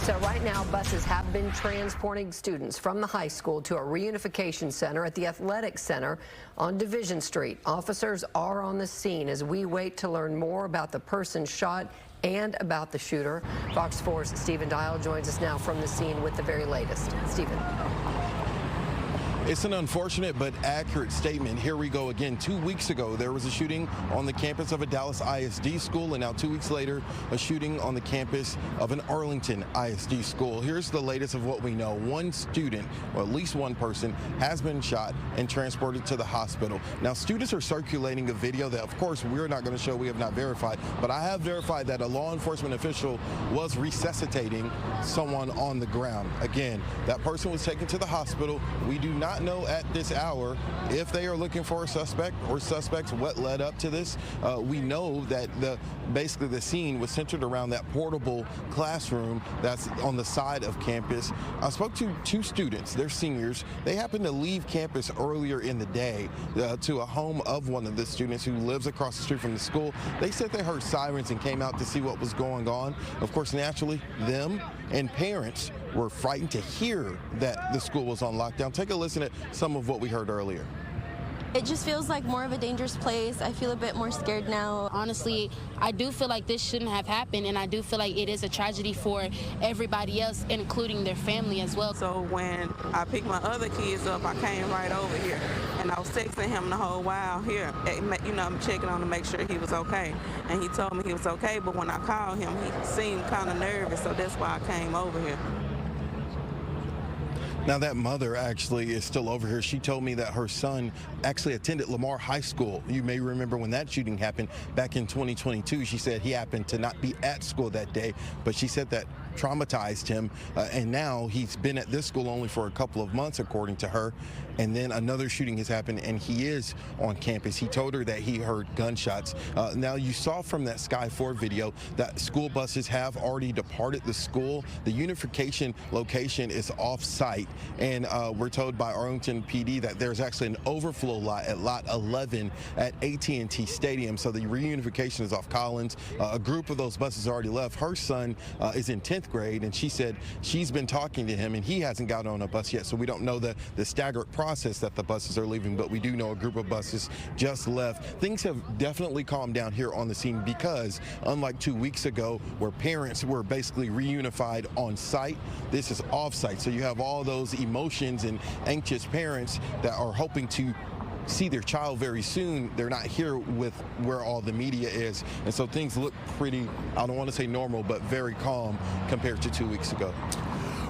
So right now, buses have been transporting students from the high school to a reunification center at the Athletic Center on Division Street. Officers are on the scene as we wait to learn more about the person shot and about the shooter. Fox 4's Stephen Dial joins us now from the scene with the very latest. Stephen. It's an unfortunate but accurate statement. Here we go again. 2 weeks ago, there was a shooting on the campus of a Dallas ISD school, and now 2 weeks later, a shooting on the campus of an Arlington ISD school. Here's the latest of what we know. One student, or at least one person, has been shot and transported to the hospital. Now, students are circulating a video that, of course, we're not going to show. We have not verified, but I have verified that a law enforcement official was resuscitating someone on the ground. Again, that person was taken to the hospital. We do not know at this hour if they are looking for a suspect or suspects, what led up to this. We know that basically the scene was centered around that portable classroom that's on the side of campus. I spoke to two students, they're seniors. They happened to leave campus earlier in the day to a home of one of the students who lives across the street from the school. They said they heard sirens and came out to see what was going on. Of course, naturally, them and parents were frightened to hear that the school was on lockdown. Take a listen at some of what we heard earlier. It just feels like more of a dangerous place. I feel a bit more scared now. Honestly, I do feel like this shouldn't have happened, and I do feel like it is a tragedy for everybody else, including their family as well. So when I picked my other kids up, I came right over here, and I was texting him the whole while here. You know, I'm checking on to make sure he was okay, and he told me he was okay, but when I called him, he seemed kind of nervous, so that's why I came over here. Now, that mother actually is still over here. She told me that her son actually attended Lamar High School. You may remember when that shooting happened back in 2022. She said he happened to not be at school that day, but she said that traumatized him, and now he's been at this school only for a couple of months, according to her. And then another shooting has happened, and he is on campus. He told her that he heard gunshots. Now, you saw from that Sky 4 video that school buses have already departed the school. The unification location is off-site, and we're told by Arlington PD that there's actually an overflow lot at lot 11 at AT&T Stadium. So the reunification is off Collins. A group of those buses already left. Her son is in 10th grade, and she said she's been talking to him, and he hasn't got on a bus yet. So we don't know the staggered process that the buses are leaving, but we do know a group of buses just left. Things have definitely calmed down here on the scene because, unlike 2 weeks ago, where parents were basically reunified on site, this is off site. So you have all those emotions and anxious parents that are hoping to see their child very soon. They're not here with where all the media is, and so things look pretty, I don't want to say normal, but very calm compared to 2 weeks ago.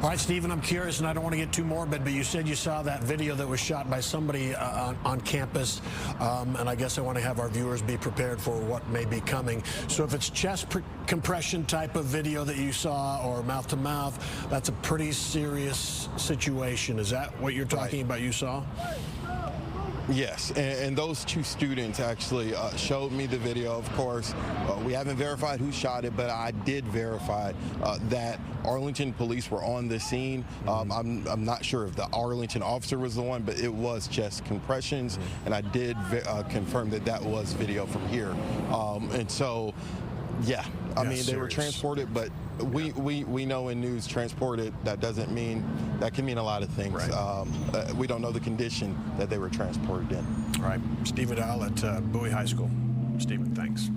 All right, Stephen, I'm curious, and I don't want to get too morbid, but you said you saw that video that was shot by somebody on campus, and I guess I want to have our viewers be prepared for what may be coming. So if it's chest compression type of video that you saw, or mouth-to-mouth, that's a pretty serious situation. Is that what you're talking about you saw? Yes, and those two students actually showed me the video. Of course, we haven't verified who shot it, but I did verify that Arlington police were on the scene. I'm not sure if the Arlington officer was the one, but it was chest compressions, and I did confirm that that was video from here. And so, yeah, I mean, they were transported, but we know in news, transported, that doesn't mean, that can mean a lot of things. Right. We don't know the condition that they were transported in. All right, Stephen Dial at Bowie High School. Stephen, thanks.